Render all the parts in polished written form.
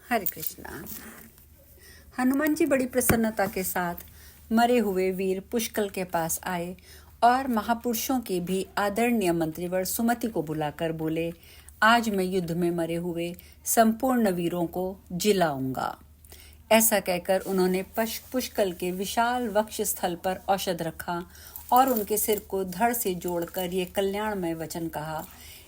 हरे कृष्णा। हनुमान जी बड़ी प्रसन्नता के साथ मरे हुए वीर पुष्कल के पास आए और महापुरुषों के भी आदरणीय मंत्रीवर सुमति को बुलाकर बोले, आज मैं युद्ध में मरे हुए संपूर्ण वीरों को जिलाऊंगा। ऐसा कहकर उन्होंने पुष्कल के विशाल वक्ष स्थल पर औषध रखा और उनके सिर को धड़ से जोड़कर ये कल्याणमय वचन कहा,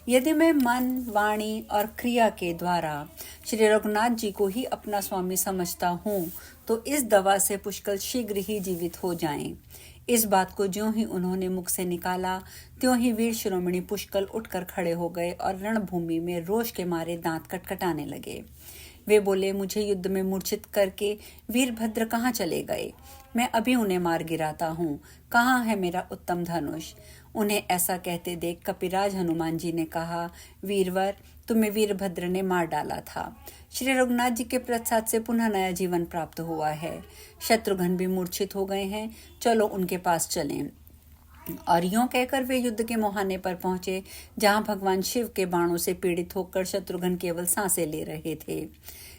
यदि मैं मन, वाणी और क्रिया के द्वारा श्री रघुनाथ जी को ही अपना स्वामी समझता हूँ तो इस दवा से पुष्कल शीघ्र ही जीवित हो जाएं। इस बात को ज्यों ही उन्होंने मुख से निकाला त्यों ही वीर शिरोमणि पुष्कल उठकर खड़े हो गए और रणभूमि में रोष के मारे दांत कटकटाने लगे। वे बोले, मुझे युद्ध में मूर्छित करके वीरभद्र कहाँ चले गए? मैं अभी उन्हें मार गिराता हूँ। कहाँ है मेरा उत्तम धनुष? उन्हें ऐसा कहते देख कपिराज हनुमान जी ने कहा, वीरवर, तुम्हें वीरभद्र ने मार डाला था। श्री रघुनाथ जी के प्रसाद से पुनः नया जीवन प्राप्त हुआ है। शत्रुघ्न भी मूर्छित हो गए हैं, चलो उनके पास चलें। और यूं कहकर वे युद्ध के मुहाने पर पहुंचे, जहां भगवान शिव के बाणों से पीड़ित होकर शत्रुघ्न केवल सांसें ले रहे थे।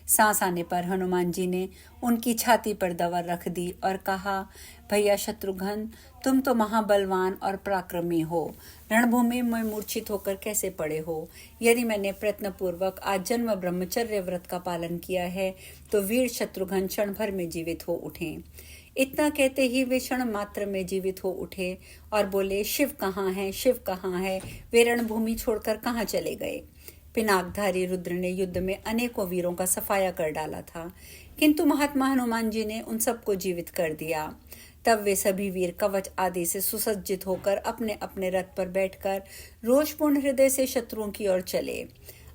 सांस आने पर हनुमान जी ने उनकी छाती पर दवा रख दी और कहा, भैया शत्रुघ्न, तुम तो महाबलवान और पराक्रमी हो, रणभूमि में मूर्छित होकर कैसे पड़े हो? यदि मैंने प्रयत्नपूर्वक आजन्म ब्रह्मचर्य व्रत का पालन किया है तो वीर शत्रुघ्न क्षण भर में जीवित हो उठे। इतना कहते ही वे क्षण मात्र में जीवित हो उठे और बोले, शिव कहाँ है, शिव कहाँ है? वे रणभूमि छोड़कर कहाँ चले गए? पिनाकधारी रुद्र ने युद्ध में अनेकों वीरों का सफाया कर डाला था, किंतु महात्मा हनुमान जी ने उन सबको जीवित कर दिया। तब वे सभी वीर कवच आदि से सुसज्जित होकर अपने अपने रथ पर बैठकर रोषपूर्ण हृदय से शत्रुओं की ओर चले।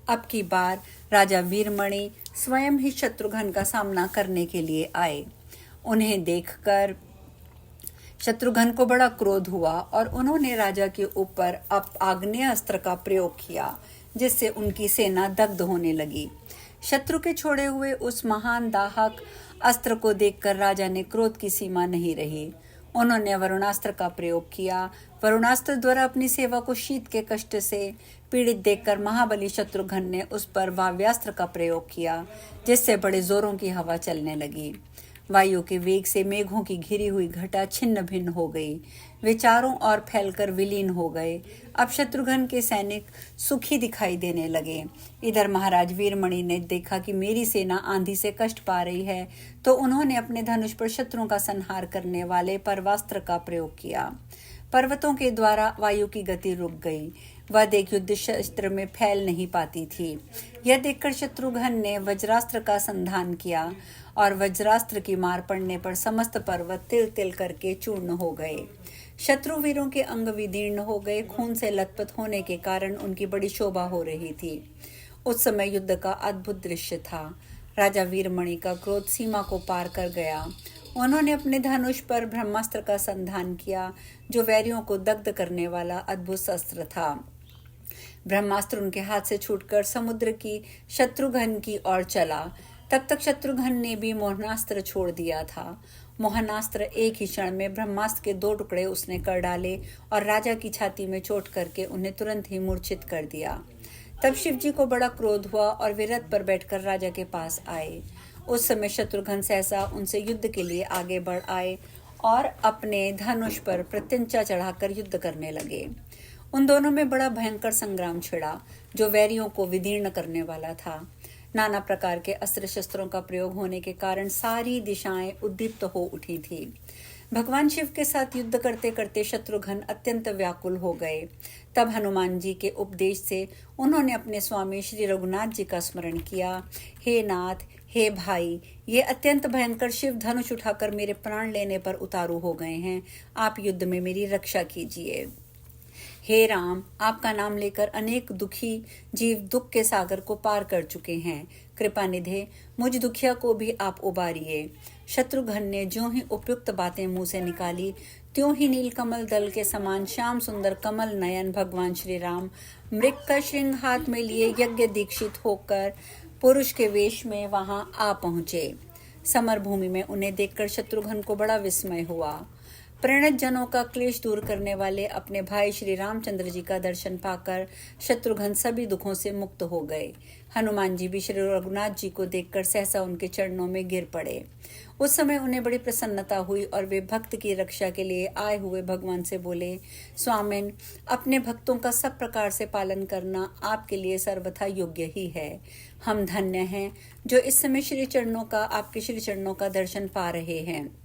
अब की बार राजा वीरमणि स्वयं ही शत्रुघ्न का सामना करने के लिए आए। उन्हें देखकर शत्रुघ्न को बड़ा क्रोध हुआ और उन्होंने राजा के ऊपर आग्नेय अस्त्र का प्रयोग किया, जिससे उनकी सेना दग्ध होने लगी। शत्रु के छोड़े हुए उस महान दाहक अस्त्र को देखकर राजा ने क्रोध की सीमा नहीं रही। उन्होंने वरुणास्त्र का प्रयोग किया। वरुणास्त्र द्वारा अपनी सेवा को शीत के कष्ट से पीड़ित देखकर महाबली शत्रुघ्न ने उस पर वाव्यास्त्र का प्रयोग किया, जिससे बड़े जोरों की हवा चलने लगी। वायु के वेग से मेघों की घिरी हुई घटा छिन्न भिन्न हो गई। वे चारों ओर फैलकर विलीन हो गए। अब शत्रुघ्न के सैनिक सुखी दिखाई देने लगे। इधर महाराज वीरमणि ने देखा कि मेरी सेना आंधी से कष्ट पा रही है, तो उन्होंने अपने धनुष पर शत्रुओं का संहार करने वाले पर्वास्त्र का प्रयोग किया। पर्वतों के द्वारा वायु की गति रुक गई। वह देख युद्ध शस्त्र में फैल नहीं पाती थी। यह देखकर शत्रुघ्न ने वज्रास्त्र का संधान किया और वज्रास्त्र की मार पड़ने पर समस्त पर्वत तिल तिल करके चूर्ण हो गए। शत्रु वीरों के अंग विदीर्ण हो गए। खून से लथपथ होने के कारण उनकी बड़ी शोभा हो रही थी। उस समय युद्ध का अद्भुत दृश्य था। राजा वीरमणि का क्रोध सीमा को पार कर गया। उन्होंने अपने धनुष पर ब्रह्मास्त्र का संधान किया, जो वैरियों को दग्ध करने वाला अद्भुत शस्त्र था। ब्रह्मास्त्र उनके हाथ से छूटकर समुद्र की शत्रुघ्न की ओर चला। तब तक शत्रुघ्न ने भी मोहनास्त्र छोड़ दिया था। मोहनास्त्र एक ही क्षण में ब्रह्मास्त्र के 2 टुकड़े उसने कर डाले और राजा की छाती में चोट करके उन्हें तुरंत ही मूर्छित कर दिया। तब शिवजी को बड़ा क्रोध हुआ और वे रथ पर बैठकर राजा के पास आए। उस समय शत्रुघ्न सहसा उनसे युद्ध के लिए आगे बढ़ आए और अपने धनुष पर प्रत्यंचा चढ़ाकर युद्ध करने लगे। उन दोनों में बड़ा भयंकर संग्राम छिड़ा, जो वैरियों को विदीर्ण करने वाला था। नाना प्रकार के अस्त्र शस्त्रों का प्रयोग होने के कारण सारी दिशाएं उद्दीप्त हो उठी थी। भगवान शिव के साथ युद्ध करते करते शत्रुघ्न अत्यंत व्याकुल हो गए। तब हनुमान जी के उपदेश से उन्होंने अपने स्वामी श्री रघुनाथ जी का स्मरण किया। हे नाथ, हे भाई, ये अत्यंत भयंकर शिव धनुष उठाकर मेरे प्राण लेने पर उतारू हो गए हैं। आप युद्ध में मेरी रक्षा कीजिए। हे राम, आपका नाम लेकर अनेक दुखी जीव दुख के सागर को पार कर चुके हैं। कृपा निधे, मुझ दुखिया को भी आप उबारिए। शत्रुघ्न ने ज्यों ही उपयुक्त बातें मुंह से निकाली, त्यों ही नीलकमल दल के समान श्याम सुंदर कमल नयन भगवान श्री राम मृग का श्रृंग हाथ में लिए यज्ञ दीक्षित होकर पुरुष के वेश में वहां आ पहुंचे। समर भूमि में उन्हें देखकर शत्रुघ्न को बड़ा विस्मय हुआ। प्रणत जनों का क्लेश दूर करने वाले अपने भाई श्री रामचंद्र जी का दर्शन पाकर शत्रुघ्न सभी दुखों से मुक्त हो गए। हनुमान जी भी श्री रघुनाथ जी को देखकर सहसा उनके चरणों में गिर पड़े। उस समय उन्हें बड़ी प्रसन्नता हुई और वे भक्त की रक्षा के लिए आए हुए भगवान से बोले, स्वामिन, अपने भक्तों का सब प्रकार से पालन करना आपके लिए सर्वथा योग्य ही है। हम धन्य हैं जो इस समय आपके श्री चरणों का दर्शन पा रहे हैं।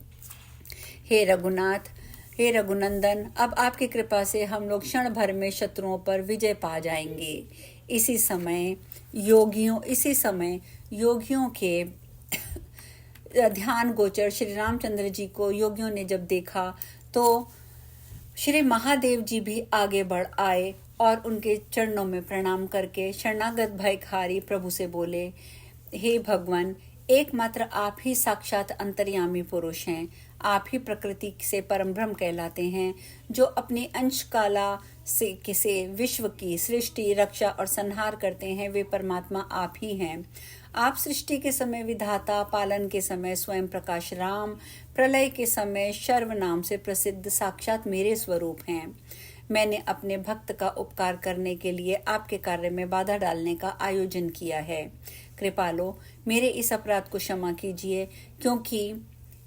हे रघुनाथ, हे रघुनंदन, अब आपकी कृपा से हम लोग क्षण भर में शत्रुओं पर विजय पा जाएंगे। इसी समय योगियों के ध्यान गोचर श्री रामचंद्र जी को योगियों ने जब देखा तो श्री महादेव जी भी आगे बढ़ आए और उनके चरणों में प्रणाम करके शरणागत भयखारी प्रभु से बोले, हे भगवान, एकमात्र आप ही साक्षात अंतर्यामी पुरुष हैं। आप ही प्रकृति से परम ब्रह्म कहलाते हैं, जो अपनी अंश काला से विश्व की सृष्टि, रक्षा और संहार करते हैं। वे परमात्मा आप ही हैं। आप सृष्टि के समय विधाता, पालन के समय स्वयं प्रकाश राम, प्रलय के समय शर्व नाम से प्रसिद्ध साक्षात मेरे स्वरूप हैं। मैंने अपने भक्त का उपकार करने के लिए आपके कार्य में बाधा डालने का आयोजन किया है। कृपालो, मेरे इस अपराध को क्षमा कीजिए, क्योंकि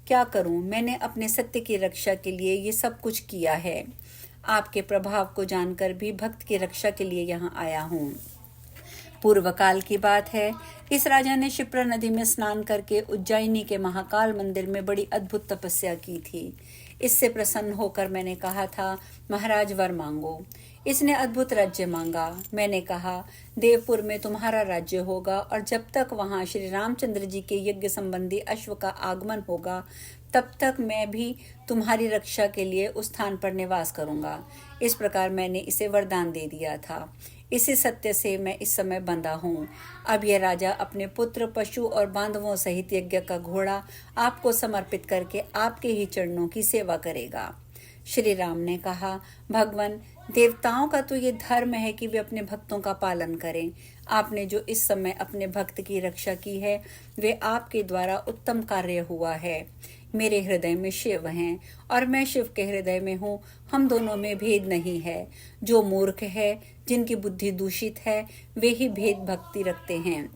क्या करूं, मैंने अपने सत्य की रक्षा के लिए ये सब कुछ किया है। आपके प्रभाव को जानकर भी भक्त की रक्षा के लिए यहाँ आया हूँ। पूर्व काल की बात है, इस राजा ने क्षिप्रा नदी में स्नान करके उज्जैनी के महाकाल मंदिर में बड़ी अद्भुत तपस्या की थी। इससे प्रसन्न होकर मैंने कहा था, महाराज वर मांगो। इसने अद्भुत राज्य मांगा। मैंने कहा, देवपुर में तुम्हारा राज्य होगा और जब तक वहां श्री रामचंद्र जी के यज्ञ संबंधी अश्व का आगमन होगा तब तक मैं भी तुम्हारी रक्षा के लिए उस स्थान पर निवास करूंगा। इस प्रकार मैंने इसे वरदान दे दिया था। इसी सत्य से मैं इस समय बंधा हूँ। अब यह राजा अपने पुत्र, पशु और बांधवों सहित यज्ञ का घोड़ा आपको समर्पित करके आपके ही चरणों की सेवा करेगा। श्री राम ने कहा, भगवान, देवताओं का तो ये धर्म है कि वे अपने भक्तों का पालन करें। आपने जो इस समय अपने भक्त की रक्षा की है, वे आपके द्वारा उत्तम कार्य हुआ है। मेरे हृदय में शिव हैं और मैं शिव के हृदय में हूँ। हम दोनों में भेद नहीं है। जो मूर्ख है, जिनकी बुद्धि दूषित है, वे ही भेद भक्ति रखते हैं।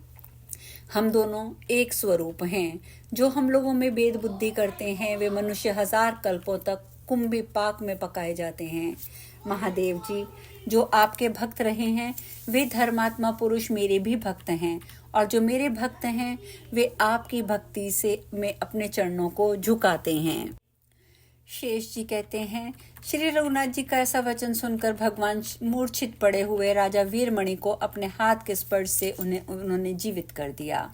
हम दोनों एक स्वरूप हैं। जो हम लोगों में भेद बुद्धि करते हैं, वे मनुष्य 1000 कल्पों तक कुंभी पाक में पकाए जाते हैं। महादेव जी, जो आपके भक्त रहे हैं, वे धर्मात्मा पुरुष मेरे भी भक्त हैं, और जो मेरे भक्त हैं वे आपकी भक्ति से में अपने चरणों को झुकाते हैं। शेष जी कहते हैं, श्री रघुनाथ जी का ऐसा वचन सुनकर भगवान मूर्छित पड़े हुए राजा वीरमणि को अपने हाथ के स्पर्श से उन्होंने जीवित कर दिया।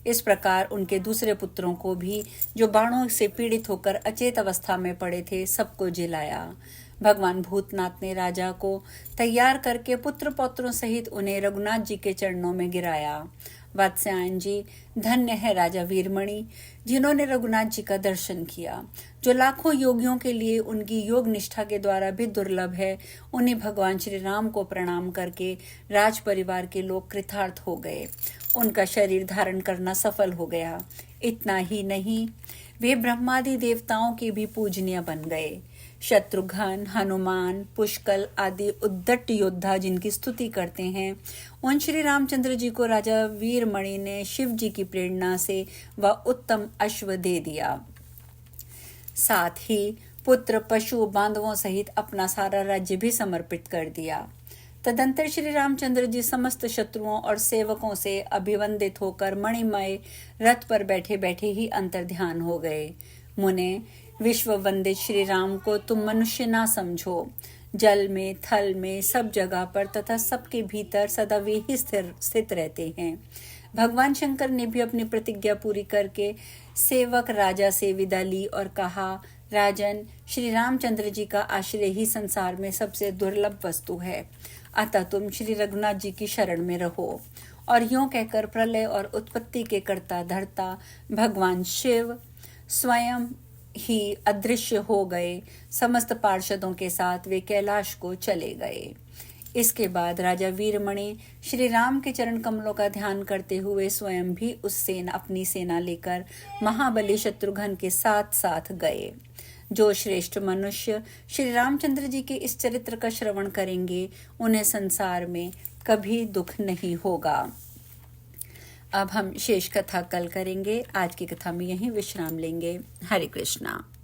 इस प्रकार उनके दूसरे पुत्रों को भी, जो बाणों से पीड़ित होकर अचेत अवस्था में पड़े थे, सबको जिलाया। भगवान भूतनाथ ने राजा को तैयार करके पुत्र पौत्रों सहित उन्हें रघुनाथ जी के चरणों में गिराया। वात्स्यायन जी, धन्य है राजा वीरमणि, जिन्होंने रघुनाथ जी का दर्शन किया। जो लाखों योगियों के लिए उनकी योग निष्ठा के द्वारा भी दुर्लभ है, उन्हें भगवान श्री राम को प्रणाम करके राज परिवार के लोग कृतार्थ हो गए। उनका शरीर धारण करना सफल हो गया। इतना ही नहीं, वे ब्रह्मादि देवताओं के भी पूजनीय बन गए। शत्रुघ्न, हनुमान, पुष्कल आदि उद्दट योद्धा जिनकी स्तुति करते हैं, उन श्री रामचंद्र जी को राजा वीरमणि ने शिव जी की प्रेरणा से वह उत्तम अश्व दे दिया। साथ ही पुत्र, पशु, बांधवों सहित अपना सारा राज्य भी समर्पित कर दिया। तदंतर श्री रामचंद्र जी समस्त शत्रुओं और सेवकों से अभिवंदित होकर मणिमय रथ पर बैठे बैठे ही अंतर्ध्यान हो गए। मुने, विश्व वंदित श्री राम को तुम मनुष्य ना समझो। जल में, थल में, सब जगह पर तथा सबके भीतर सदा वे ही स्थित रहते हैं। भगवान शंकर ने भी अपनी प्रतिज्ञा पूरी करके सेवक राजा से विदा ली और कहा, राजन, श्री रामचंद्र जी का आश्रय ही संसार में सबसे दुर्लभ वस्तु है। अतः तुम श्री रघुनाथ जी की शरण में रहो। और यूं कहकर प्रलय और उत्पत्ति के कर्ता धर्ता भगवान शिव स्वयं ही अदृश्य हो गए। समस्त पार्षदों के साथ वे कैलाश को चले गए। इसके बाद राजा वीरमणि श्री राम के चरण कमलों का ध्यान करते हुए स्वयं भी अपनी सेना लेकर महाबली शत्रुघ्न के साथ साथ गए। जो श्रेष्ठ मनुष्य श्री रामचंद्र जी के इस चरित्र का श्रवण करेंगे उन्हें संसार में कभी दुख नहीं होगा। अब हम शेष कथा कल करेंगे। आज की कथा में यहीं विश्राम लेंगे। हरे कृष्णा।